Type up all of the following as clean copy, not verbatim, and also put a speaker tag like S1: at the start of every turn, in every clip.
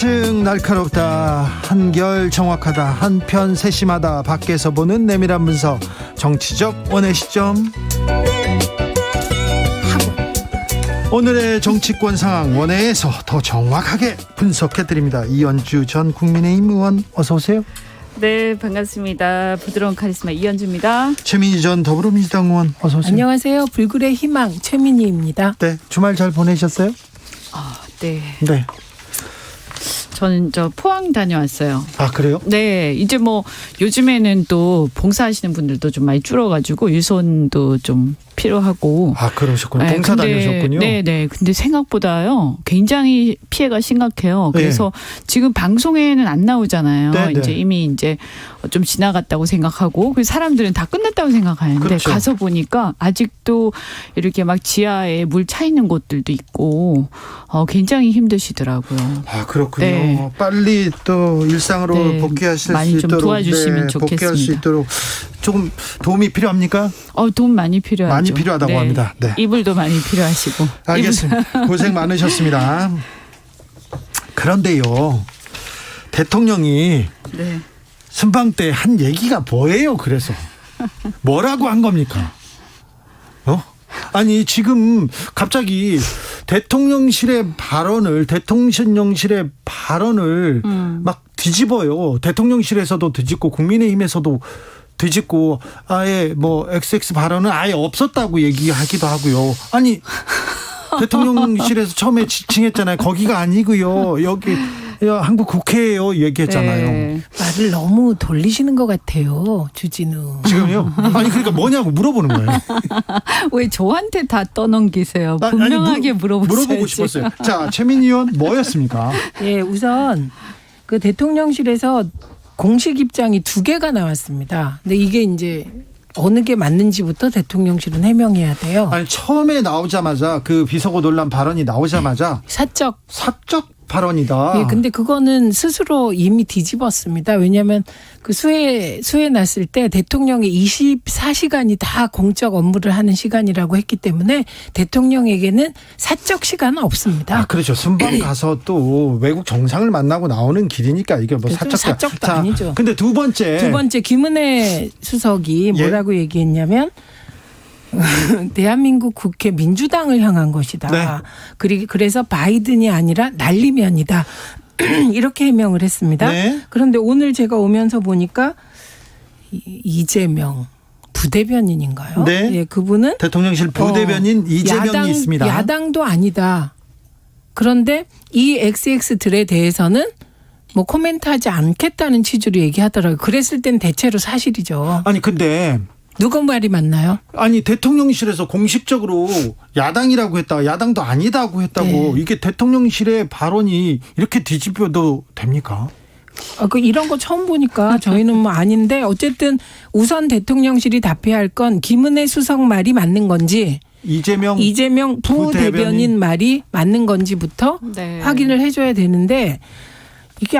S1: 예측 날카롭다, 한결 정확하다, 한편 세심하다, 밖에서 보는 내밀한 분석, 정치적 원의 시점. 오늘의 정치권 상황 원회에서 더 정확하게 분석해드립니다. 이현주 전 국민의힘 의원 어서 오세요.
S2: 네, 반갑습니다. 부드러운 카리스마 이현주입니다.
S1: 최민희 전 더불어민주당 의원 어서 오세요.
S3: 안녕하세요. 불굴의 희망 최민희입니다.
S1: 네, 주말 잘 보내셨어요?
S2: 네.
S1: 네.
S2: 저는 포항 다녀왔어요.
S1: 아, 그래요?
S2: 네, 이제 요즘에는 또 봉사하시는 분들도 좀 많이 줄어가지고 유손도 좀 필요하고.
S1: 아, 그러셨군요.
S2: 네,
S1: 봉사 다녀오셨군요.
S2: 네. 근데 생각보다요, 굉장히 피해가 심각해요. 그래서 지금 방송에는 안 나오잖아요.
S1: 네.
S2: 이제 이미 좀 지나갔다고 생각하고, 그래서 사람들은 다 끝났다고 생각하는데,
S1: 그렇죠.
S2: 가서 보니까 아직도 이렇게 막 지하에 물 차 있는 곳들도 있고, 굉장히 힘드시더라고요.
S1: 아, 그렇군요.
S2: 네.
S1: 빨리 또 일상으로
S2: 네,
S1: 복귀하실
S2: 많이
S1: 수
S2: 좀
S1: 있도록
S2: 도와주시면
S1: 복귀할 수
S2: 좋겠습니다.
S1: 있도록 조금 도움이 필요합니까?
S2: 돈 많이 필요하죠.
S1: 많이 필요하다고 합니다. 네.
S2: 이불도 많이 필요하시고.
S1: 알겠습니다. 고생 많으셨습니다. 그런데요, 대통령이
S2: 네.
S1: 순방 때 한 얘기가 뭐예요? 그래서 뭐라고 한 겁니까? 아니, 지금 갑자기 대통령실의 발언을 막 뒤집어요. 대통령실에서도 뒤집고 국민의힘에서도 뒤집고 아예 XX 발언은 아예 없었다고 얘기하기도 하고요. 아니, 대통령실에서 처음에 지칭했잖아요. 거기가 아니고요. 여기 한국 국회예요. 얘기했잖아요.
S2: 네.
S3: 말을 너무 돌리시는 것 같아요. 주진우.
S1: 지금요? 아니, 그러니까 뭐냐고 물어보는 거예요.
S2: 왜 저한테 다 떠넘기세요? 분명하게
S1: 물어보고 싶었어요. 자, 최민희 의원 뭐였습니까?
S3: 예, 우선 그 대통령실에서 공식 입장이 2개가 나왔습니다. 근데 이게 이제 어느 게 맞는지부터 대통령실은 해명해야 돼요.
S1: 아니, 처음에 나오자마자 그 비서고 논란 발언이 나오자마자
S3: 사적
S1: 발언이다.
S3: 예, 근데 그거는 스스로 이미 뒤집었습니다. 왜냐하면 그 수해 났을 때 대통령이 24시간이 다 공적 업무를 하는 시간이라고 했기 때문에 대통령에게는 사적 시간은 없습니다.
S1: 아, 그렇죠. 순방 가서 또 외국 정상을 만나고 나오는 길이니까 이게
S3: 사적도 아니죠.
S1: 근데 두 번째
S3: 김은혜 수석이 뭐라고 얘기했냐면 대한민국 국회 민주당을 향한 것이다.
S1: 네.
S3: 그래서 바이든이 아니라 날리면이다. 이렇게 해명을 했습니다.
S1: 네.
S3: 그런데 오늘 제가 오면서 보니까 이재명 부대변인인가요?
S1: 네.
S3: 예, 그분은
S1: 대통령실 부대변인 이재명이 있습니다.
S3: 야당도 아니다. 그런데 이 XX들에 대해서는 코멘트하지 않겠다는 취지로 얘기하더라고요. 그랬을 땐 대체로 사실이죠.
S1: 아니, 근데
S3: 누구 말이 맞나요?
S1: 아니, 대통령실에서 공식적으로 야당이라고 했다가 야당도 아니다고 했다고
S3: 네.
S1: 이게 대통령실의 발언이 이렇게 뒤집어도 됩니까?
S3: 이런 거 처음 보니까 저희는 아닌데 어쨌든 우선 대통령실이 답해야 할 건 김은혜 수석 말이 맞는 건지 이재명 부대변인 말이 맞는 건지부터 확인을 해줘야 되는데 이게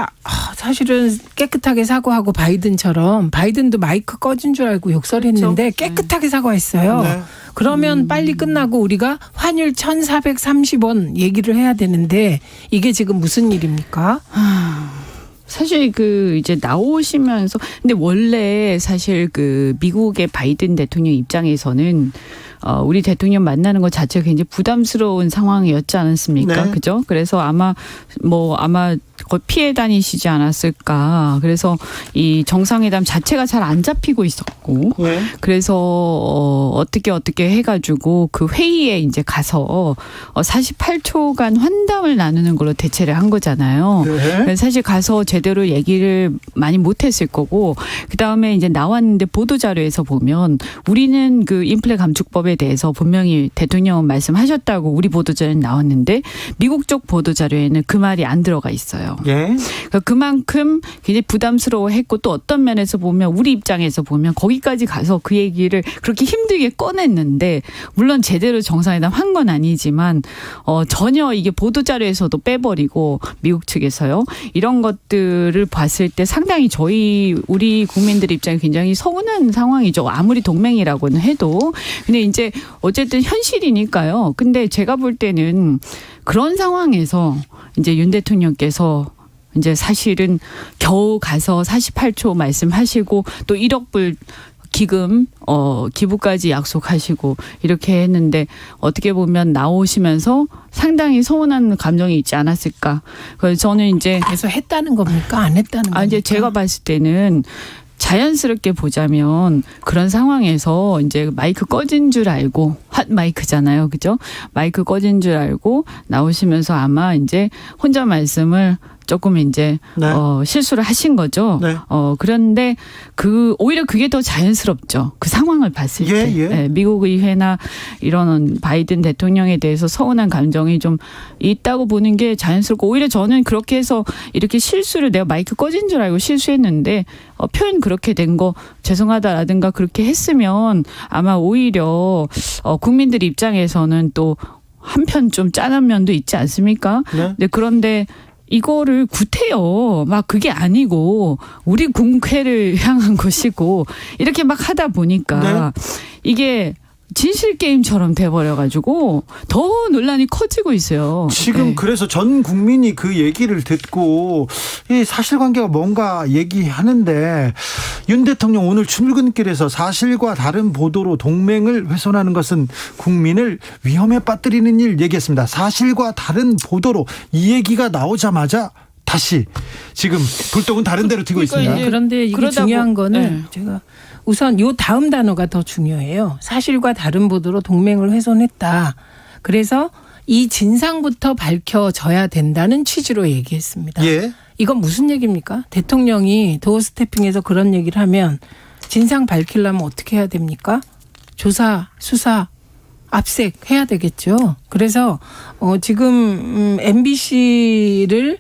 S3: 사실은 깨끗하게 사과하고 바이든도 마이크 꺼진 줄 알고 욕설했는데
S2: 그렇죠.
S3: 깨끗하게 사과했어요.
S1: 네.
S3: 그러면 빨리 끝나고 우리가 환율 1,430원 얘기를 해야 되는데 이게 지금 무슨 일입니까?
S2: 사실 이제 나오시면서 근데 원래 사실 미국의 바이든 대통령 입장에서는 우리 대통령 만나는 것 자체가 굉장히 부담스러운 상황이었지 않았습니까?
S1: 네.
S2: 그죠? 그래서 아마 피해 다니시지 않았을까. 그래서 이 정상회담 자체가 잘 안 잡히고 있었고.
S1: 네.
S2: 그래서 어떻게 해가지고 그 회의에 이제 가서 48초간 환담을 나누는 걸로 대체를 한 거잖아요.
S1: 네.
S2: 사실 가서 제대로 얘기를 많이 못했을 거고 그 다음에 이제 나왔는데 보도 자료에서 보면 우리는 그 인플레 감축법에 대해서 분명히 대통령은 말씀하셨다고 우리 보도 자료에 나왔는데 미국 쪽 보도 자료에는 그 말이 안 들어가 있어요.
S1: 예.
S2: 그러니까 그만큼 굉장히 부담스러워했고 또 어떤 면에서 보면 우리 입장에서 보면 거기까지 가서 그 얘기를 그렇게 힘들게 꺼냈는데 물론 제대로 정상회담 한 건 아니지만 전혀 이게 보도 자료에서도 빼버리고 미국 측에서요 이런 것들을 봤을 때 상당히 우리 국민들 입장에 굉장히 서운한 상황이죠. 아무리 동맹이라고는 해도 근데 이제 어쨌든 현실이니까요. 근데 제가 볼 때는 그런 상황에서 이제 윤 대통령께서 이제 사실은 겨우 가서 48초 말씀하시고 또 1억 불 기금 기부까지 약속하시고 이렇게 했는데 어떻게 보면 나오시면서 상당히 서운한 감정이 있지 않았을까. 그래서 저는 이제
S3: 그래서 했다는 겁니까? 안 했다는 겁니까?
S2: 이제 제가 봤을 때는 자연스럽게 보자면 그런 상황에서 이제 마이크 꺼진 줄 알고 핫 마이크잖아요. 그죠? 마이크 꺼진 줄 알고 나오시면서 아마 이제 혼자 말씀을 조금 이제
S1: 네.
S2: 실수를 하신 거죠.
S1: 네.
S2: 그런데 오히려 그게 더 자연스럽죠. 그 상황을 봤을 때.
S1: 예.
S2: 네, 미국 의회나 이런 바이든 대통령에 대해서 서운한 감정이 좀 있다고 보는 게 자연스럽고 오히려 저는 그렇게 해서 이렇게 실수를 내가 마이크 꺼진 줄 알고 실수했는데 표현 그렇게 된 거 죄송하다라든가 그렇게 했으면 아마 오히려 국민들 입장에서는 또 한편 좀 짠한 면도 있지 않습니까?
S1: 네.
S2: 네, 그런데 이거를 구태여 막 그게 아니고 우리 국회를 향한 것이고 이렇게 막 하다 보니까 이게 진실 게임처럼 돼버려가지고 더 논란이 커지고 있어요.
S1: 지금
S2: 네.
S1: 그래서 전 국민이 그 얘기를 듣고 이 사실관계가 뭔가 얘기하는데 윤 대통령 오늘 출근길에서 사실과 다른 보도로 동맹을 훼손하는 것은 국민을 위험에 빠뜨리는 일 얘기했습니다. 사실과 다른 보도로 이 얘기가 나오자마자 다시 지금 불똥은 다른 데로 튀고 있습니다.
S3: 그런데 이게 중요한 거는 제가 우선 요 다음 단어가 더 중요해요. 사실과 다른 보도로 동맹을 훼손했다. 그래서 이 진상부터 밝혀져야 된다는 취지로 얘기했습니다.
S1: 예.
S3: 이건 무슨 얘기입니까? 대통령이 도어 스태핑에서 그런 얘기를 하면 진상 밝히려면 어떻게 해야 됩니까? 조사, 수사, 압색 해야 되겠죠. 그래서 지금 MBC를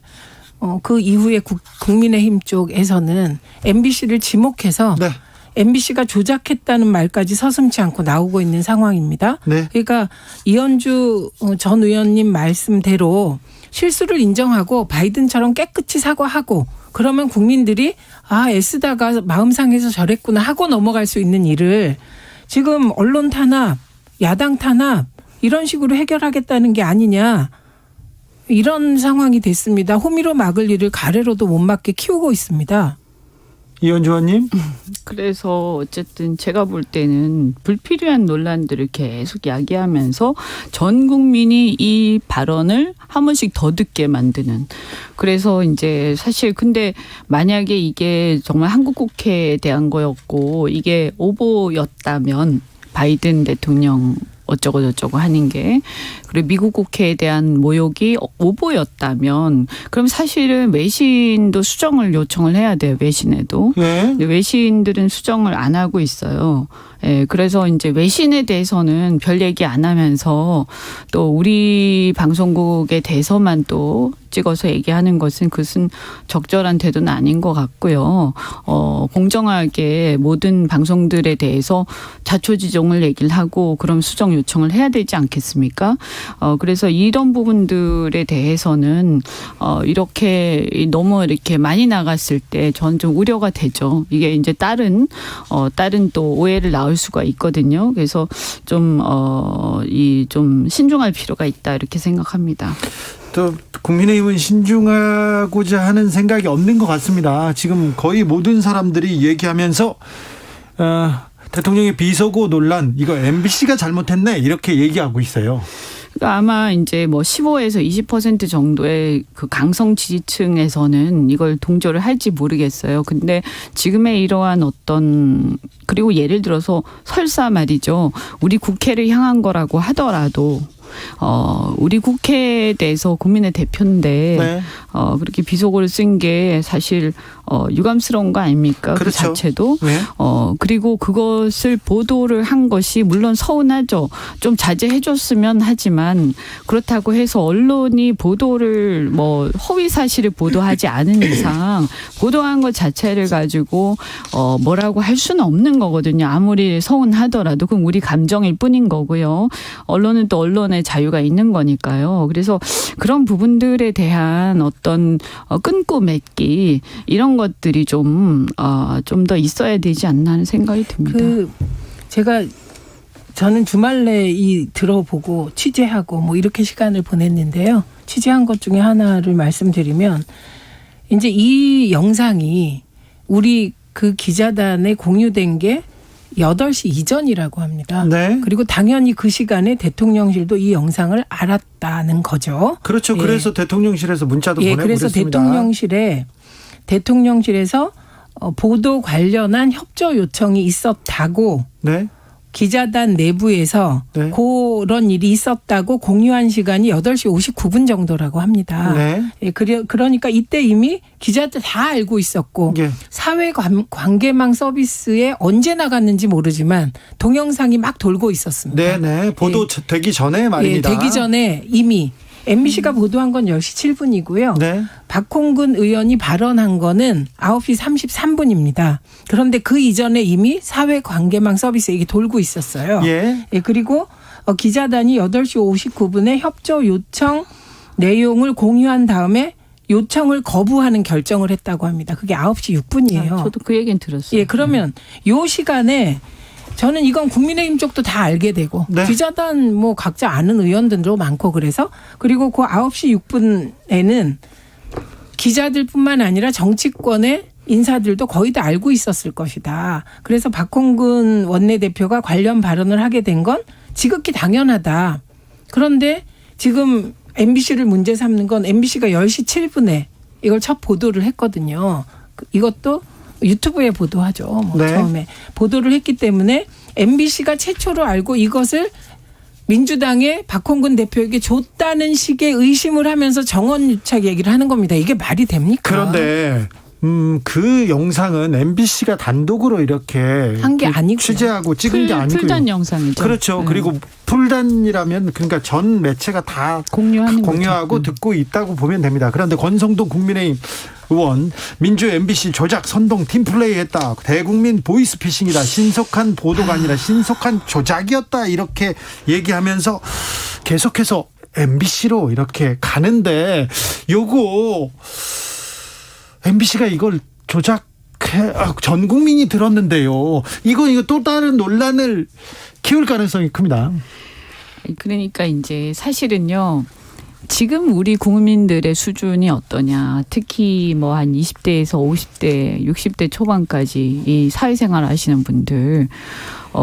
S3: 그 이후에 국민의힘 쪽에서는 MBC를 지목해서
S1: 네.
S3: MBC가 조작했다는 말까지 서슴지 않고 나오고 있는 상황입니다.
S1: 네.
S3: 그러니까 이현주 전 의원님 말씀대로 실수를 인정하고 바이든처럼 깨끗이 사과하고 그러면 국민들이 애쓰다가 마음 상해서 저랬구나 하고 넘어갈 수 있는 일을 지금 언론 탄압, 야당 탄압 이런 식으로 해결하겠다는 게 아니냐. 이런 상황이 됐습니다. 호미로 막을 일을 가래로도 못 막게 키우고 있습니다.
S1: 이현주 의원님.
S2: 그래서 어쨌든 제가 볼 때는 불필요한 논란들을 계속 야기하면서 전 국민이 이 발언을 한 번씩 더 듣게 만드는. 그래서 이제 사실 근데 만약에 이게 정말 한국 국회에 대한 거였고 이게 오보였다면 바이든 대통령 어쩌고 저쩌고 하는 게 그리고 미국 국회에 대한 모욕이 오보였다면 그럼 사실은 외신도 수정을 요청을 해야 돼요. 외신에도.
S1: 네.
S2: 근데 외신들은 수정을 안 하고 있어요. 예, 그래서 이제 외신에 대해서는 별 얘기 안 하면서 또 우리 방송국에 대해서만 또 찍어서 얘기하는 것은 그것은 적절한 태도는 아닌 것 같고요. 공정하게 모든 방송들에 대해서 자초지종을 얘기를 하고 그럼 수정 요청을 해야 되지 않겠습니까? 그래서 이런 부분들에 대해서는 이렇게 너무 이렇게 많이 나갔을 때 저는 좀 우려가 되죠. 이게 이제 다른 또 오해를 낳을 수가 있거든요. 그래서 좀 신중할 필요가 있다 이렇게 생각합니다.
S1: 또 국민의힘은 신중하고자 하는 생각이 없는 것 같습니다. 지금 거의 모든 사람들이 얘기하면서 대통령의 비서고 논란 이거 MBC가 잘못했네 이렇게 얘기하고 있어요.
S2: 그러니까 아마 이제 뭐 15에서 20% 정도의 그 강성 지지층에서는 이걸 동조를 할지 모르겠어요. 근데 지금의 이러한 그리고 예를 들어서 설사 말이죠. 우리 국회를 향한 거라고 하더라도 우리 국회에 대해서 국민의 대표인데
S1: 네.
S2: 그렇게 비속어를 쓴 게 사실 유감스러운 거 아닙니까?
S1: 그렇죠.
S2: 그 자체도.
S1: 네.
S2: 그리고 그것을 보도를 한 것이 물론 서운하죠. 좀 자제해 줬으면 하지만 그렇다고 해서 언론이 보도를 허위 사실을 보도하지 않은 이상 보도한 것 자체를 가지고 뭐라고 할 수는 없는 거거든요. 아무리 서운하더라도 그럼 우리 감정일 뿐인 거고요. 언론은 또 언론의 자유가 있는 거니까요. 그래서 그런 부분들에 대한 어떤 끊고 맺기 이런 것들이 좀 더 있어야 되지 않나 하는 생각이 듭니다.
S3: 저는 주말 내에 들어보고 취재하고 이렇게 시간을 보냈는데요. 취재한 것 중에 하나를 말씀드리면 이제 이 영상이 우리 그 기자단에 공유된 게 8시 이전이라고 합니다.
S1: 네.
S3: 그리고 당연히 그 시간에 대통령실도 이 영상을 알았다는 거죠.
S1: 그렇죠.
S3: 예.
S1: 그래서 대통령실에서 문자도 보내고
S3: 그래서
S1: 그랬습니다.
S3: 대통령실에서 보도 관련한 협조 요청이 있었다고
S1: 네.
S3: 기자단 내부에서
S1: 네.
S3: 그런 일이 있었다고 공유한 시간이 8시 59분 정도라고 합니다.
S1: 네.
S3: 예, 그러니까 이때 이미 기자들 다 알고 있었고
S1: 예.
S3: 사회관계망 서비스에 언제 나갔는지 모르지만 동영상이 막 돌고 있었습니다.
S1: 네네. 보도되기 전에 말입니다.
S3: 되기 전에 이미 MBC가 보도한 건 10시 7분이고요.
S1: 네.
S3: 박홍근 의원이 발언한 거는 9시 33분입니다. 그런데 그 이전에 이미 사회관계망 서비스 이게 돌고 있었어요.
S1: 예.
S3: 그리고 기자단이 8시 59분에 협조 요청 내용을 공유한 다음에 요청을 거부하는 결정을 했다고 합니다. 그게 9시 6분이에요.
S2: 저도 그 얘기는 들었어요.
S3: 그러면 요 시간에 저는 이건 국민의힘 쪽도 다 알게 되고
S1: 네.
S3: 기자단 뭐 각자 아는 의원들도 많고 그래서 그리고 그 9시 6분에는 기자들뿐만 아니라 정치권의 인사들도 거의 다 알고 있었을 것이다. 그래서 박홍근 원내대표가 관련 발언을 하게 된 건 지극히 당연하다. 그런데 지금 MBC를 문제 삼는 건 MBC가 10시 7분에 이걸 첫 보도를 했거든요. 이것도 유튜브에 보도하죠.
S1: 네.
S3: 처음에 보도를 했기 때문에 MBC가 최초로 알고 이것을 민주당의 박홍근 대표에게 줬다는 식의 의심을 하면서 정원유착 얘기를 하는 겁니다. 이게 말이 됩니까?
S1: 그런데 그 영상은 MBC가 단독으로 이렇게
S3: 한 게 아니고요.
S1: 취재하고 찍은 게 아니고요.
S2: 풀단 영상이죠.
S1: 그렇죠.
S2: 네.
S1: 그리고 풀단이라면 그러니까 전 매체가 다 공유하고
S2: 거죠.
S1: 듣고 있다고 보면 됩니다. 그런데 권성동 국민의힘 의원 민주 MBC 조작 선동 팀플레이했다. 대국민 보이스피싱이다. 신속한 보도가 아니라 신속한 조작이었다. 이렇게 얘기하면서 계속해서 MBC로 이렇게 가는데 요거 MBC가 이걸 전 국민이 들었는데요. 이거 또 다른 논란을 키울 가능성이 큽니다.
S2: 그러니까 이제 사실은요. 지금 우리 국민들의 수준이 어떠냐. 특히 뭐 한 20대에서 50대, 60대 초반까지 이 사회생활 하시는 분들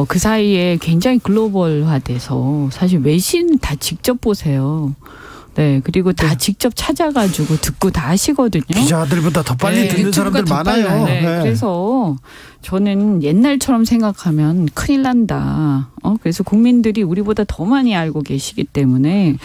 S2: 그 사이에 굉장히 글로벌화돼서 사실 외신 다 직접 보세요. 네, 그리고 다 직접 찾아가지고 듣고 다 하시거든요.
S1: 기자들보다 더 빨리 듣는 사람들 많아요.
S2: 네, 그래서 저는 옛날처럼 생각하면 큰일 난다. 그래서 국민들이 우리보다 더 많이 알고 계시기 때문에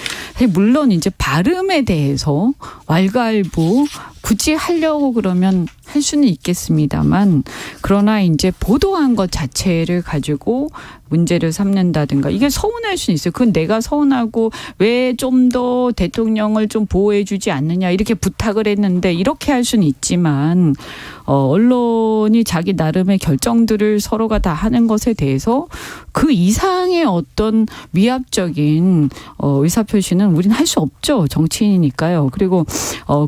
S2: 물론 이제 발음에 대해서 왈가왈부 굳이 하려고 그러면 할 수는 있겠습니다만 그러나 이제 보도한 것 자체를 가지고 문제를 삼는다든가 이게 서운할 수는 있어요. 그건 내가 서운하고 왜 좀 더 대통령을 좀 보호해 주지 않느냐 이렇게 부탁을 했는데 이렇게 할 수는 있지만 언론이 자기 나름의 결정들을 서로가 다 하는 것에 대해서 그 이상의 어떤 위압적인 의사표시는 우리는 할 수 없죠. 정치인이니까요. 그리고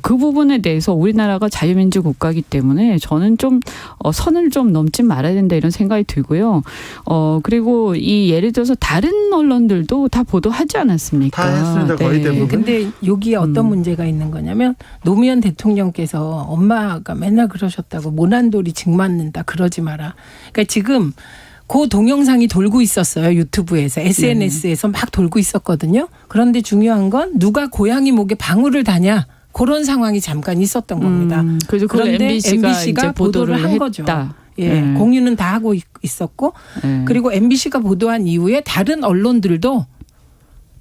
S2: 그 부분에 대해서 우리나라가 자유민주 국가이기 때문에 저는 좀 선을 좀 넘지 말아야 된다 이런 생각이 들고요. 그리고 이 예를 들어서 다른 언론들도 다 보도하지 않았습니까?
S1: 다 했습니다. 거의 대부분.
S3: 근데 여기에 어떤 문제가 있는 거냐면 노무현 대통령께서 엄마가 맨날 그러셨다고 모난돌이 징 맞는다 그러지 마라. 그러니까 지금 그 동영상이 돌고 있었어요. 유튜브에서 SNS에서 막 돌고 있었거든요. 그런데 중요한 건 누가 고양이 목에 방울을 다냐. 그런 상황이 잠깐 있었던 겁니다.
S2: 그래서
S3: 그런데
S2: MBC가
S3: 이제 보도를 한 거죠. 예,
S2: 네.
S3: 공유는 다 하고 있었고 그리고 MBC가 보도한 이후에 다른 언론들도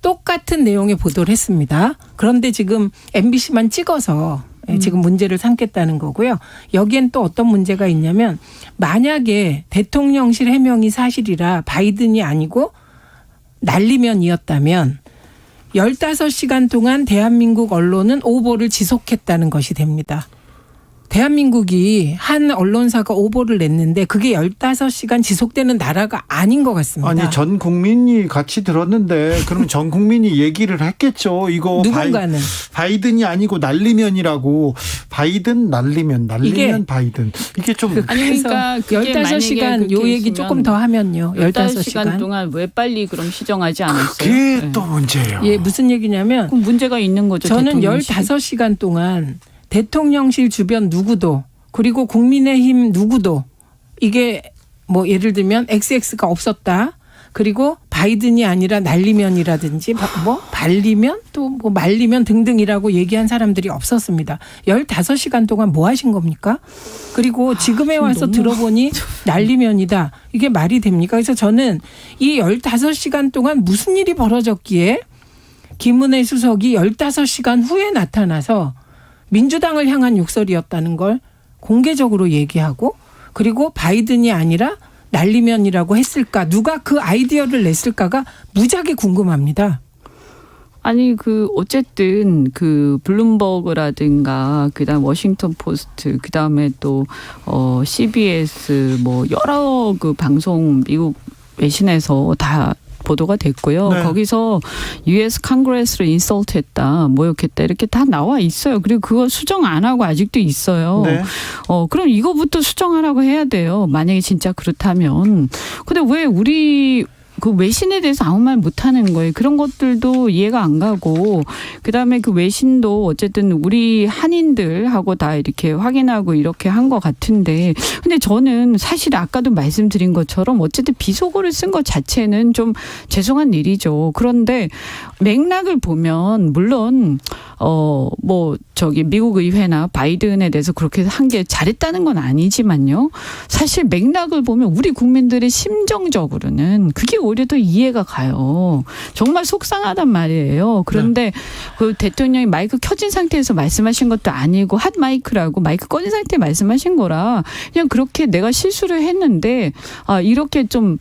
S3: 똑같은 내용의 보도를 했습니다. 그런데 지금 MBC만 찍어서 지금 문제를 삼겠다는 거고요. 여기엔 또 어떤 문제가 있냐면 만약에 대통령실 해명이 사실이라 바이든이 아니고 날리면이었다면 15시간 동안 대한민국 언론은 오보를 지속했다는 것이 됩니다. 대한민국이 한 언론사가 오보를 냈는데 그게 15시간 지속되는 나라가 아닌 것 같습니다.
S1: 아니 전 국민이 같이 들었는데 그러면 전 국민이 얘기를 했겠죠. 이거
S3: 누군가는.
S1: 바이든이 아니고 날리면이라고. 바이든 날리면 바이든. 이게 좀.
S2: 아니 그러니까
S3: 15시간 요 얘기 조금 더 하면요.
S2: 15시간 동안 왜 빨리 그럼 시정하지 않았어요?
S1: 그게 또 문제예요.
S3: 예, 무슨 얘기냐면
S2: 그럼 문제가 있는 거죠.
S3: 저는
S2: 대통령실이.
S3: 15시간 동안 대통령실 주변 누구도 그리고 국민의힘 누구도 이게 뭐 예를 들면 XX가 없었다. 그리고 바이든이 아니라 날리면이라든지 뭐 발리면 또 뭐 말리면 등등이라고 얘기한 사람들이 없었습니다. 15시간 동안 뭐 하신 겁니까? 그리고 지금에 와서 들어보니 날리면이다. 이게 말이 됩니까? 그래서 저는 이 15시간 동안 무슨 일이 벌어졌기에 김은혜 수석이 15시간 후에 나타나서 민주당을 향한 욕설이었다는 걸 공개적으로 얘기하고 그리고 바이든이 아니라 날리면이라고 했을까? 누가 그 아이디어를 냈을까가 무지하게 궁금합니다.
S2: 아니 어쨌든 블룸버그라든가 그다음 워싱턴 포스트 그다음에 또 CBS 뭐 여러 방송 미국 외신에서 다 보도가 됐고요.
S1: 네.
S2: 거기서 US 컨그레스를 인설트했다, 모욕했다 이렇게 다 나와 있어요. 그리고 그거 수정 안 하고 아직도 있어요.
S1: 네.
S2: 그럼 이거부터 수정하라고 해야 돼요. 만약에 진짜 그렇다면. 근데 왜 우리 외신에 대해서 아무 말 못하는 거예요. 그런 것들도 이해가 안 가고 그다음에 외신도 어쨌든 우리 한인들하고 다 이렇게 확인하고 이렇게 한 것 같은데 근데 저는 사실 아까도 말씀드린 것처럼 어쨌든 비속어를 쓴 것 자체는 좀 죄송한 일이죠. 그런데 맥락을 보면 물론 미국 의회나 바이든에 대해서 그렇게 한 게 잘했다는 건 아니지만요. 사실 맥락을 보면 우리 국민들의 심정적으로는 그게 오히려 더 이해가 가요. 정말 속상하단 말이에요. 그런데 대통령이 마이크 켜진 상태에서 말씀하신 것도 아니고 핫 마이크라고 마이크 꺼진 상태에 말씀하신 거라 그냥 그렇게 내가 실수를 했는데 이렇게 좀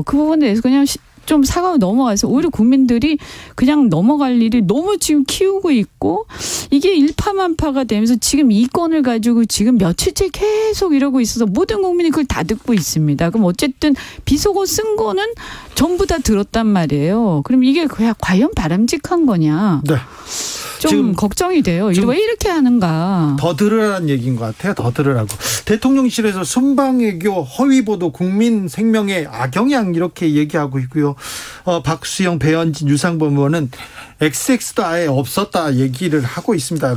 S2: 그 부분에 대해서 그냥 좀 사과로 넘어가서 오히려 국민들이 그냥 넘어갈 일이 너무 지금 키우고 있고 이게 일파만파가 되면서 지금 이 건을 가지고 지금 며칠째 계속 이러고 있어서 모든 국민이 그걸 다 듣고 있습니다. 그럼 어쨌든 비속어 쓴 거는 전부 다 들었단 말이에요. 그럼 이게 과연 바람직한 거냐.
S1: 네.
S2: 좀
S1: 지금
S2: 걱정이 돼요. 왜 이렇게 하는가.
S1: 더 들으라는 얘기인 것 같아요. 더 들으라고. 대통령실에서 순방외교 허위보도 국민 생명의 악영향 이렇게 얘기하고 있고요. 박수영, 배현진, 유상범 의원은 XX도 아예 없었다 얘기를 하고 있습니다.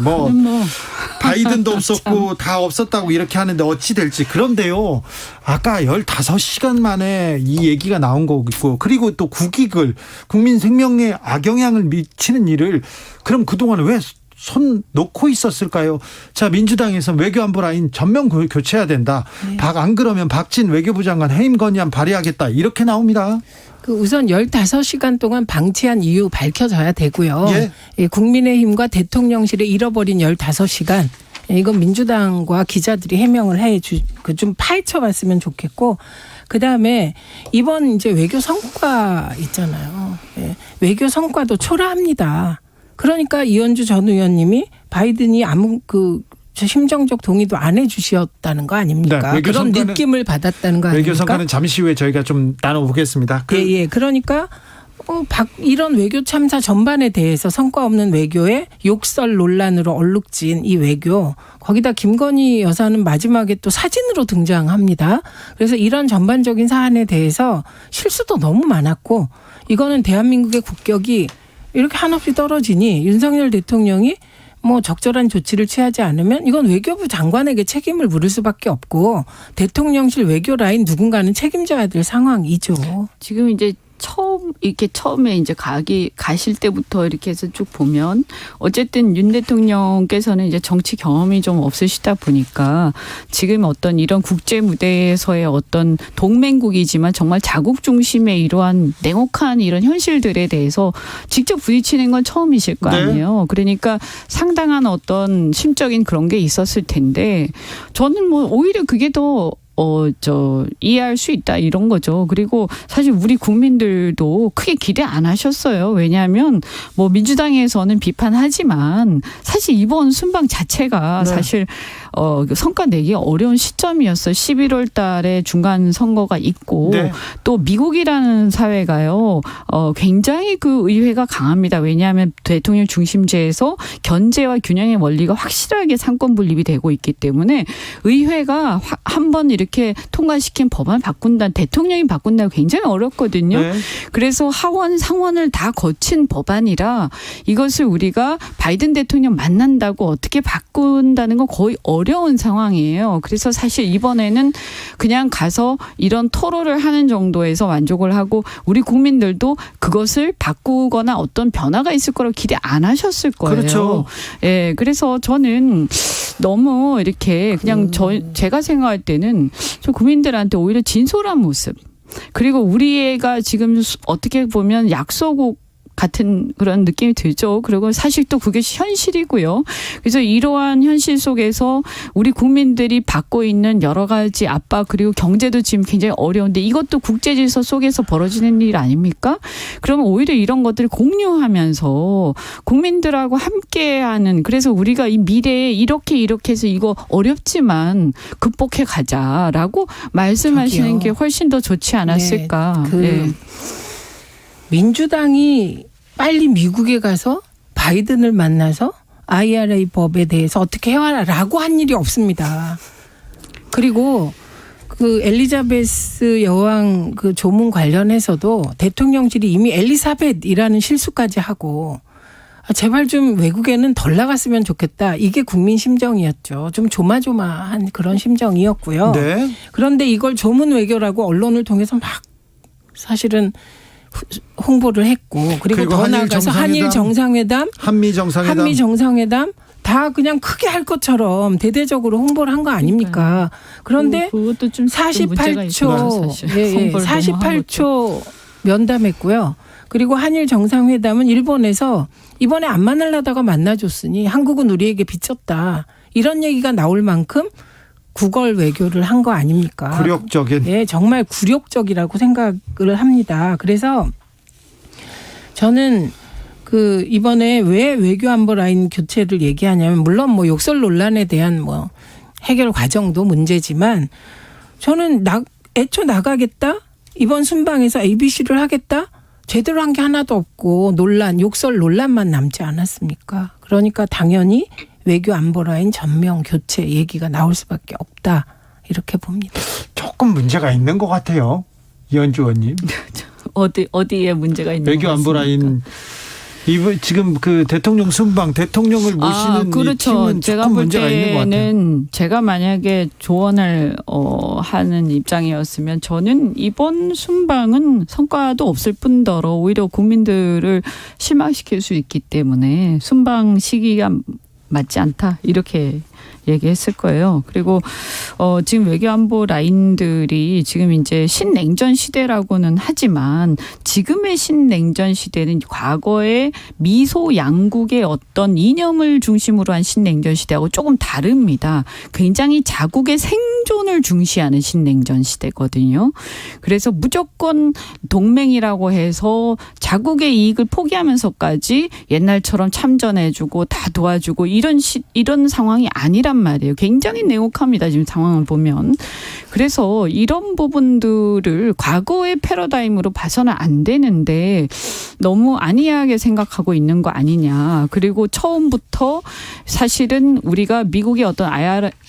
S1: 바이든도 없었고 다 없었다고 이렇게 하는데 어찌 될지. 그런데요. 아까 15시간 만에 이 얘기가 나온 거고 그리고 또 국익을 국민 생명에 악영향을 미치는 일을 그럼 그동안 왜 손 놓고 있었을까요? 자, 민주당에서 외교안보 라인 전면 교체해야 된다.
S3: 네.
S1: 안 그러면 박진 외교부 장관 해임 건의안 발의하겠다. 이렇게 나옵니다.
S3: 우선 15시간 동안 방치한 이유 밝혀져야 되고요.
S1: 예.
S3: 국민의힘과 대통령실에 잃어버린 15시간. 이건 민주당과 기자들이 해명을 좀 파헤쳐 봤으면 좋겠고, 그 다음에 이번 이제 외교 성과 있잖아요. 예. 외교 성과도 초라합니다. 그러니까 이현주 전 의원님이 바이든이 심정적 동의도 안 해주셨다는 거 아닙니까?
S1: 네,
S3: 그런 느낌을 받았다는 거 아닙니까?
S1: 외교 성과는 잠시 후에 저희가 좀 나눠보겠습니다.
S3: 예. 그러니까 이런 외교 참사 전반에 대해서 성과 없는 외교에 욕설 논란으로 얼룩진 이 외교, 거기다 김건희 여사는 마지막에 또 사진으로 등장합니다. 그래서 이런 전반적인 사안에 대해서 실수도 너무 많았고 이거는 대한민국의 국격이 이렇게 한없이 떨어지니 윤석열 대통령이 적절한 조치를 취하지 않으면 이건 외교부 장관에게 책임을 물을 수밖에 없고 대통령실 외교 라인 누군가는 책임져야 될 상황이죠.
S2: 지금 이제 처음에 이제 가실 때부터 이렇게 해서 쭉 보면 어쨌든 윤 대통령께서는 이제 정치 경험이 좀 없으시다 보니까 지금 어떤 이런 국제 무대에서의 어떤 동맹국이지만 정말 자국 중심의 이러한 냉혹한 이런 현실들에 대해서 직접 부딪히는 건 처음이실 거 아니에요. 그러니까 상당한 어떤 심적인 그런 게 있었을 텐데 저는 오히려 그게 더 이해할 수 있다 이런 거죠. 그리고 사실 우리 국민들도 크게 기대 안 하셨어요. 왜냐하면 민주당에서는 비판하지만 사실 이번 순방 자체가 사실 성과 내기 어려운 시점이었어요. 11월 달에 중간 선거가 있고
S1: 네.
S2: 또 미국이라는 사회가요. 굉장히 그 의회가 강합니다. 왜냐하면 대통령 중심제에서 견제와 균형의 원리가 확실하게 상권 분립이 되고 있기 때문에 의회가 한번 이렇게 통과시킨 법안 바꾼다, 대통령이 바꾼다고 굉장히 어렵거든요.
S1: 네.
S2: 그래서 하원, 상원을 다 거친 법안이라 이것을 우리가 바이든 대통령 만난다고 어떻게 바꾼다는 건 거의 어려운 상황이에요. 그래서 사실 이번에는 그냥 가서 이런 토론을 하는 정도에서 만족을 하고 우리 국민들도 그것을 바꾸거나 어떤 변화가 있을 거라고 기대 안 하셨을 거예요.
S1: 그렇죠.
S2: 예, 그래서 저는 너무 이렇게 그냥 제가 생각할 때는 좀 국민들한테 오히려 진솔한 모습. 그리고 우리 애가 지금 어떻게 보면 약소국 같은 그런 느낌이 들죠. 그리고 사실 또 그게 현실이고요. 그래서 이러한 현실 속에서 우리 국민들이 받고 있는 여러 가지 압박 그리고 경제도 지금 굉장히 어려운데 이것도 국제질서 속에서 벌어지는 일 아닙니까? 그러면 오히려 이런 것들을 공유하면서 국민들하고 함께하는 그래서 우리가 이 미래에 이렇게 해서 이거 어렵지만 극복해 가자라고 말씀하시는
S3: 저기요.
S2: 게 훨씬 더 좋지 않았을까.
S3: 네, 민주당이 빨리 미국에 가서 바이든을 만나서 IRA 법에 대해서 어떻게 해와라라고 한 일이 없습니다. 그리고 그 엘리자베스 여왕 그 조문 관련해서도 대통령실이 이미 엘리사벳이라는 실수까지 하고 제발 좀 외국에는 덜 나갔으면 좋겠다. 이게 국민 심정이었죠. 좀 조마조마한 그런 심정이었고요.
S1: 네.
S3: 그런데 이걸 조문 외교라고 언론을 통해서 막 사실은 홍보를 했고 그리고 더 나아가서 한미 정상회담 다 그냥 크게 할 것처럼 대대적으로 홍보를 한 거 아닙니까? 그런데
S2: 그것도 좀
S3: 48초 면담했고요. 그리고 한일 정상회담은 일본에서 이번에 안 만나려다가 만나줬으니 한국은 우리에게 비쳤다. 이런 얘기가 나올 만큼 구걸 외교를 한 거 아닙니까?
S1: 굴욕적인.
S3: 네, 정말 굴욕적이라고 생각을 합니다. 그래서 저는 그 이번에 왜 외교안보 라인 교체를 얘기하냐면 물론 뭐 욕설 논란에 대한 뭐 해결 과정도 문제지만 저는 애초 나가겠다? 이번 순방에서 ABC를 하겠다? 제대로 한 게 하나도 없고 욕설 논란만 남지 않았습니까? 그러니까 당연히 외교 안보 라인 전면 교체 얘기가 나올 수밖에 없다. 이렇게 봅니다.
S1: 조금 문제가 있는 것 같아요. 이현주 의원님.
S2: 어디에 문제가 있는
S1: 외교 안보 라인 지금 그 대통령 순방 대통령을 모시는
S2: 그렇죠.
S1: 이 팀은
S2: 제가
S1: 조금
S2: 볼
S1: 문제가 있는 것 같아요.
S2: 때는 제가 만약에 조언을 하는 입장이었으면 저는 이번 순방은 성과도 없을 뿐더러 오히려 국민들을 실망시킬 수 있기 때문에 순방 시기가 맞지 않다 이렇게 얘기했을 거예요. 그리고 지금 외교안보 라인들이 지금 이제 신냉전 시대라고는 하지만 지금의 신냉전 시대는 과거의 미소 양국의 어떤 이념을 중심으로 한 신냉전 시대하고 조금 다릅니다. 굉장히 자국의 생존을 중시하는 신냉전 시대거든요. 그래서 무조건 동맹이라고 해서 자국의 이익을 포기하면서까지 옛날처럼 참전해주고 다 도와주고 이런 상황이 아니란 말이에요. 굉장히 냉혹합니다. 지금 상황을 보면. 그래서 이런 부분들을 과거의 패러다임으로 봐서는 안 되는데 너무 안이하게 생각하고 있는 거 아니냐. 그리고 처음부터 사실은 우리가 미국의 어떤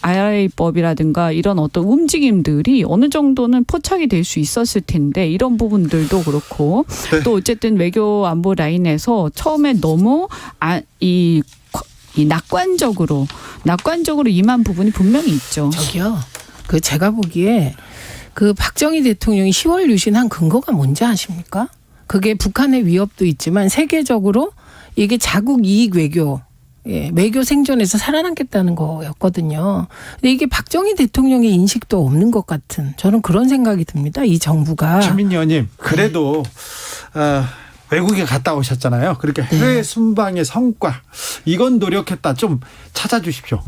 S2: IRA법이라든가 이런 어떤 움직임들이 어느 정도는 포착이 될 수 있었을 텐데 이런 부분들도 그렇고 또 어쨌든 외교 안보 라인에서 처음에 너무 이 낙관적으로 임한 부분이 분명히 있죠.
S3: 저기요. 그 제가 보기에 그 박정희 대통령이 10월 유신한 근거가 뭔지 아십니까? 그게 북한의 위협도 있지만 세계적으로 이게 자국 이익 외교, 외교 생존에서 살아남겠다는 거였거든요. 근데 이게 박정희 대통령의 인식도 없는 것 같은 저는 그런 생각이 듭니다. 이 정부가.
S1: 최민희 의원님 그래도 외국에 갔다 오셨잖아요. 그렇게 해외 순방의 성과 이건 노력했다 좀 찾아주십시오.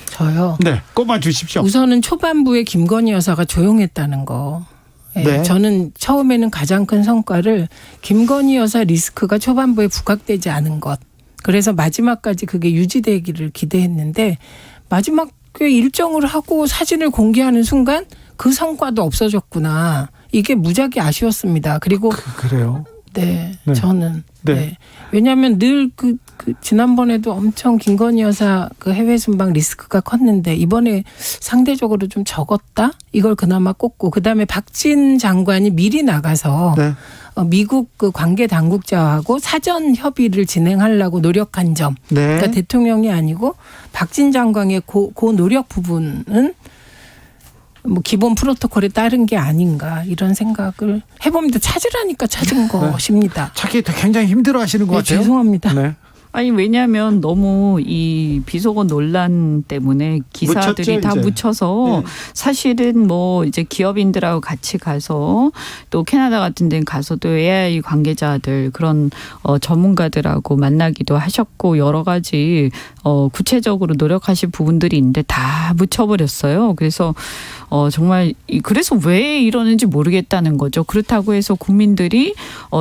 S3: 저요?
S1: 네, 꼽아 주십시오.
S3: 우선은 초반부에 김건희 여사가 조용했다는 거. 네. 저는 처음에는 가장 큰 성과를 김건희 여사 리스크가 초반부에 부각되지 않은 것. 그래서 마지막까지 그게 유지되기를 기대했는데 마지막 그 일정을 하고 사진을 공개하는 순간 그 성과도 없어졌구나. 이게 무지하게 아쉬웠습니다. 그리고
S1: 그래요?
S3: 네,
S1: 네.
S3: 저는
S1: 네.
S3: 네. 왜냐하면 늘 그 지난번에도 엄청 김건희 여사 그 해외 순방 리스크가 컸는데 이번에 상대적으로 좀 적었다. 이걸 그나마 꼽고 그다음에 박진 장관이 미리 나가서
S1: 네.
S3: 미국 그 관계 당국자하고 사전 협의를 진행하려고 노력한 점.
S1: 네.
S3: 그러니까 대통령이 아니고 박진 장관의 그 노력 부분은 뭐 기본 프로토콜에 따른 게 아닌가 이런 생각을 해봅니다. 찾으라니까 찾은 것입니다.
S1: 찾기 굉장히 힘들어하시는 것
S3: 네,
S1: 같아요.
S3: 죄송합니다.
S1: 네.
S2: 아니 왜냐하면 너무 이 비속어 논란 때문에 기사들이
S1: 묻혔죠,
S2: 다
S1: 이제.
S2: 묻혀서
S1: 네.
S2: 사실은 뭐 이제 기업인들하고 같이 가서 또 캐나다 같은 데는 가서도 AI 관계자들 그런 전문가들하고 만나기도 하셨고 여러 가지 구체적으로 노력하실 부분들이 있는데 다 묻혀버렸어요. 그래서 정말 그래서 왜 이러는지 모르겠다는 거죠. 그렇다고 해서 국민들이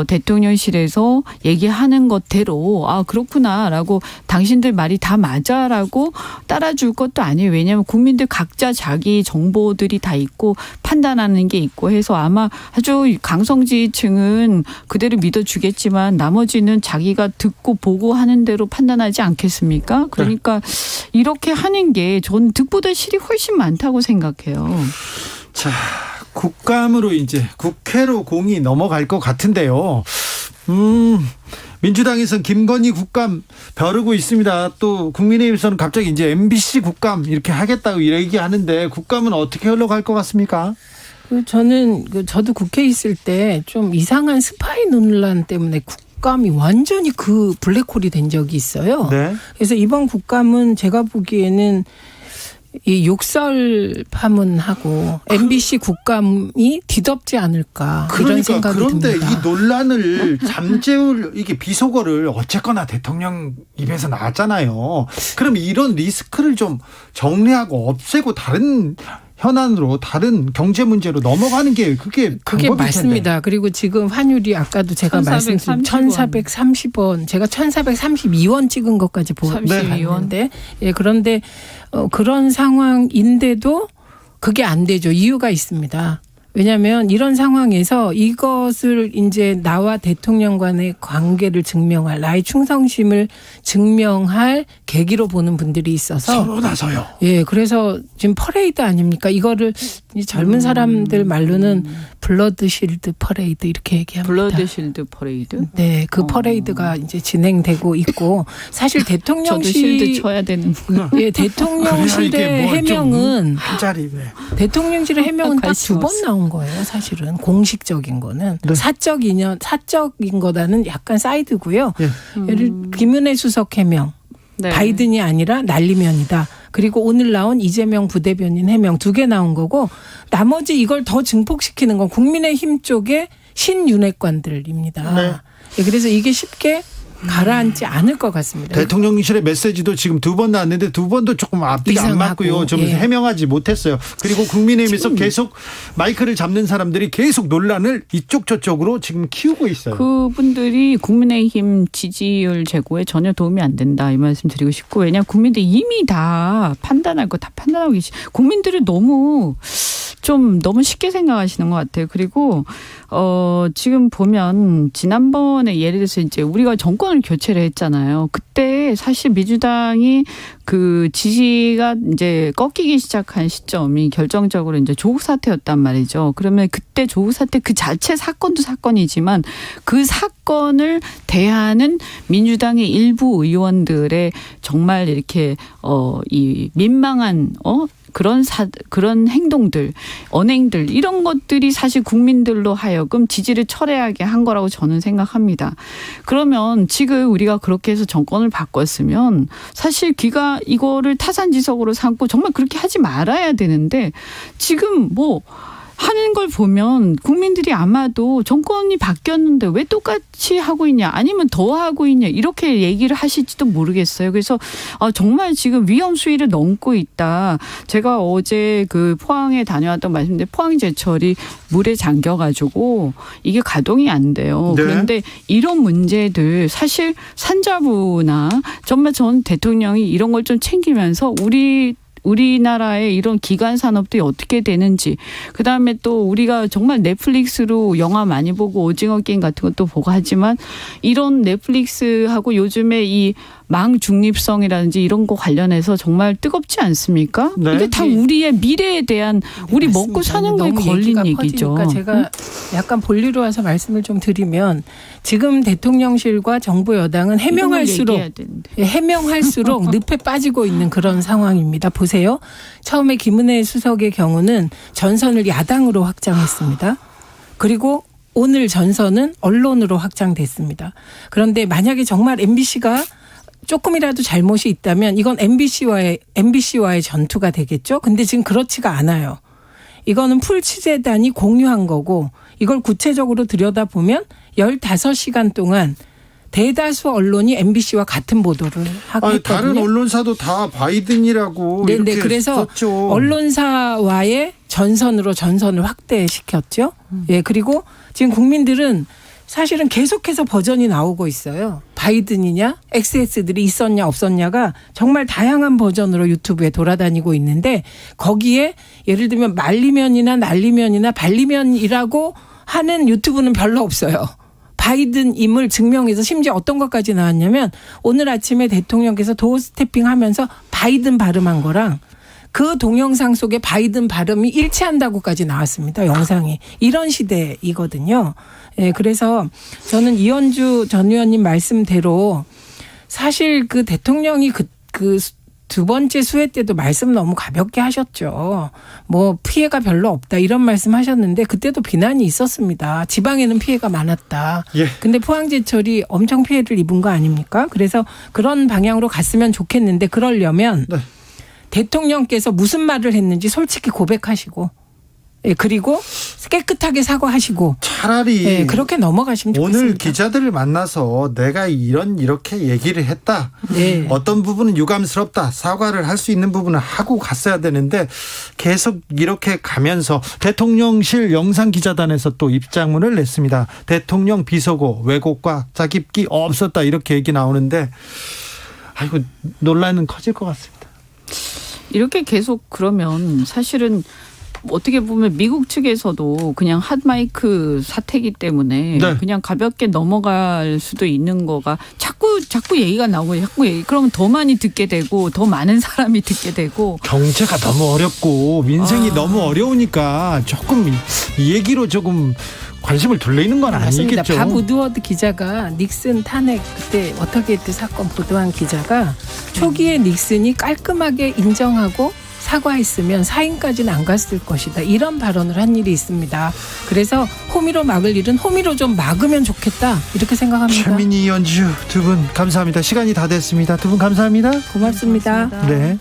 S2: 대통령실에서 얘기하는 것대로 아 그렇구나라고 당신들 말이 다 맞아라고 따라줄 것도 아니에요. 왜냐하면 국민들 각자 자기 정보들이 다 있고 판단하는 게 있고 해서 아마 아주 강성지층은 그대로 믿어주겠지만 나머지는 자기가 듣고 보고 하는 대로 판단하지 않겠습니까? 그러니까 이렇게 하는 게 전 득보다 실이 훨씬 많다고 생각해요.
S1: 자, 국감으로 이제 국회로 공이 넘어갈 것 같은데요. 민주당에서는 김건희 국감 벼르고 있습니다. 또 국민의힘에서는 갑자기 이제 MBC 국감 이렇게 하겠다고 얘기하는데 국감은 어떻게 흘러갈 것 같습니까?
S3: 저도 국회에 있을 때 좀 이상한 스파이 논란 때문에 국감이 완전히 그 블랙홀이 된 적이 있어요.
S1: 네.
S3: 그래서 이번 국감은 제가 보기에는 이 욕설 파문하고 MBC 국감이 뒤덮지 않을까 이런 생각이
S1: 그런데
S3: 듭니다.
S1: 이 논란을 잠재울 이게 비속어를 어쨌거나 대통령 입에서 나왔잖아요. 그럼 이런 리스크를 좀 정리하고 없애고 다른 현안으로 다른 경제 문제로 넘어가는 게 그게
S3: 맞습니다.
S1: 텐데.
S3: 그리고 지금 환율이 아까도 제가 말씀드린 1,430원, 제가 1,432원 찍은 것까지 보았는데, 예, 그런데 그런 상황인데도 그게 안 되죠. 이유가 있습니다. 왜냐하면 이런 상황에서 이것을 이제 나와 대통령 간의 관계를 증명할 나의 충성심을 증명할 계기로 보는 분들이 있어서
S1: 서로 나서요.
S3: 예, 그래서 지금 퍼레이드 아닙니까? 이거를 젊은 사람들 말로는 블러드 실드 퍼레이드 이렇게 얘기합니다.
S2: 블러드 실드 퍼레이드?
S3: 네, 그 퍼레이드가 이제 진행되고 있고 사실 대통령실
S2: 저도 실드 쳐야 되는.
S3: 예, 대통령실의 해명은
S1: 한 자리
S3: 대통령실의 해명은 딱
S2: 관심
S3: 2번
S2: 없어.
S3: 나온 거예요. 사실은 공식적인 거는
S1: 네.
S3: 사적인 거다는 약간 사이드고요.
S1: 예.
S3: 예를 김은혜 수석 해명.
S2: 네.
S3: 바이든이 아니라 날리면이다. 그리고 오늘 나온 이재명 부대변인 해명 2개 나온 거고 나머지 이걸 더 증폭시키는 건 국민의힘 쪽의 신윤핵관들입니다.
S1: 네.
S3: 예, 그래서 이게 쉽게 가라앉지 않을 것 같습니다.
S1: 대통령실의 메시지도 지금 2번 나왔는데 2번도 조금 앞뒤가 안
S3: 이상하고,
S1: 맞고요. 좀
S3: 예.
S1: 해명하지 못했어요. 그리고 국민의힘에서 계속 마이크를 잡는 사람들이 계속 논란을 이쪽 저쪽으로 지금 키우고 있어요.
S2: 그분들이 국민의힘 지지율 제고에 전혀 도움이 안 된다 이 말씀 드리고 싶고 왜냐하면 국민들이 이미 다 판단할 거 다 판단하고 계시. 국민들은 너무 쉽게 생각하시는 것 같아요. 그리고 지금 보면 지난번에 예를 들어서 이제 우리가 정권을 교체를 했잖아요. 그때 사실 민주당이 그 지지가 이제 꺾이기 시작한 시점이 결정적으로 이제 조국 사태였단 말이죠. 그러면 그때 조국 사태 그 자체 사건도 사건이지만 그 사건을 대하는 민주당의 일부 의원들의 정말 이렇게 이 민망한 그런 행동들, 언행들 이런 것들이 사실 국민들로 하여금 지지를 철회하게 한 거라고 저는 생각합니다. 그러면 지금 우리가 그렇게 해서 정권을 바꿨으면 사실 귀가 이거를 타산지석으로 삼고 정말 그렇게 하지 말아야 되는데 지금 뭐 하는 걸 보면 국민들이 아마도 정권이 바뀌었는데 왜 똑같이 하고 있냐 아니면 더 하고 있냐 이렇게 얘기를 하실지도 모르겠어요. 그래서 정말 지금 위험 수위를 넘고 있다. 제가 어제 그 포항에 다녀왔던 말씀인데 포항제철이 물에 잠겨가지고 이게 가동이 안 돼요.
S1: 네.
S2: 그런데 이런 문제들 사실 산자부나 정말 전 대통령이 이런 걸 좀 챙기면서 우리나라의 이런 기관 산업들이 어떻게 되는지, 그다음에 또 우리가 정말 넷플릭스로 영화 많이 보고 오징어 게임 같은 것도 보고 하지만 이런 넷플릭스하고 요즘에 이 망 중립성이라든지 이런 거 관련해서 정말 뜨겁지 않습니까?
S1: 네.
S2: 이게 다 우리의 미래에 대한 우리
S3: 맞습니다.
S2: 먹고 사는 거에
S3: 너무
S2: 걸린
S3: 얘기가
S2: 얘기죠.
S3: 퍼지니까 제가 약간 본리로 와서 말씀을 좀 드리면 지금 대통령실과 정부 여당은 해명할수록 늪에 빠지고 있는 그런 상황입니다. 보세요. 처음에 김은혜 수석의 경우는 전선을 야당으로 확장했습니다. 그리고 오늘 전선은 언론으로 확장됐습니다. 그런데 만약에 정말 MBC가 조금이라도 잘못이 있다면 이건 MBC와의 전투가 되겠죠. 근데 지금 그렇지가 않아요. 이거는 풀취재단이 공유한 거고 이걸 구체적으로 들여다보면 15시간 동안 대다수 언론이 MBC와 같은 보도를 하고 있거든요.
S1: 다른 언론사도 다 바이든이라고
S3: 네네,
S1: 이렇게
S3: 그래서
S1: 썼죠.
S3: 언론사와의 전선을 확대시켰죠. 예, 그리고 지금 국민들은 사실은 계속해서 버전이 나오고 있어요. 바이든이냐 XS들이 있었냐 없었냐가 정말 다양한 버전으로 유튜브에 돌아다니고 있는데 거기에 예를 들면 말리면이나 날리면이나 발리면이라고 하는 유튜브는 별로 없어요. 바이든임을 증명해서 심지어 어떤 것까지 나왔냐면 오늘 아침에 대통령께서 도어 스태핑하면서 바이든 발음한 거랑 그 동영상 속에 바이든 발음이 일치한다고까지 나왔습니다. 영상이. 이런 시대이거든요. 예, 그래서 저는 이현주 전 의원님 말씀대로 사실 그 대통령이 그 두 번째 수회 때도 말씀 너무 가볍게 하셨죠. 뭐 피해가 별로 없다 이런 말씀 하셨는데 그때도 비난이 있었습니다. 지방에는 피해가 많았다.
S1: 예.
S3: 근데 포항제철이 엄청 피해를 입은 거 아닙니까? 그래서 그런 방향으로 갔으면 좋겠는데 그러려면
S1: 네.
S3: 대통령께서 무슨 말을 했는지 솔직히 고백하시고 예, 그리고 깨끗하게 사과하시고
S1: 차라리
S3: 예, 그렇게 넘어가시면 좋겠습니다.
S1: 오늘 기자들을 만나서 내가 이렇게 얘기를 했다.
S3: 네.
S1: 어떤 부분은 유감스럽다. 사과를 할 수 있는 부분은 하고 갔어야 되는데 계속 이렇게 가면서 대통령실 영상기자단에서 또 입장문을 냈습니다. 대통령 비속어 왜곡과 짜깁기 없었다 이렇게 얘기 나오는데 아이고 논란은 커질 것 같습니다.
S2: 이렇게 계속 그러면 사실은 어떻게 보면 미국 측에서도 그냥 핫마이크 사태이기 때문에
S1: 네.
S2: 그냥 가볍게 넘어갈 수도 있는 거가 자꾸 얘기가 나오고 그러면 더 많이 듣게 되고 더 많은 사람이 듣게 되고
S1: 경제가 너무 어렵고 민생이 너무 어려우니까 조금 이 얘기로 조금 관심을 돌리는 건
S3: 맞습니다.
S1: 아니겠죠.
S3: 밥 우드워드 기자가 닉슨 탄핵 그때 워터게이트 사건 보도한 기자가 초기에 닉슨이 깔끔하게 인정하고 사과했으면 사인까지는 안 갔을 것이다. 이런 발언을 한 일이 있습니다. 그래서 호미로 막을 일은 호미로 좀 막으면 좋겠다. 이렇게 생각합니다.
S1: 최민희, 연주 두 분 감사합니다. 시간이 다 됐습니다. 두 분 감사합니다.
S3: 고맙습니다.
S1: 네.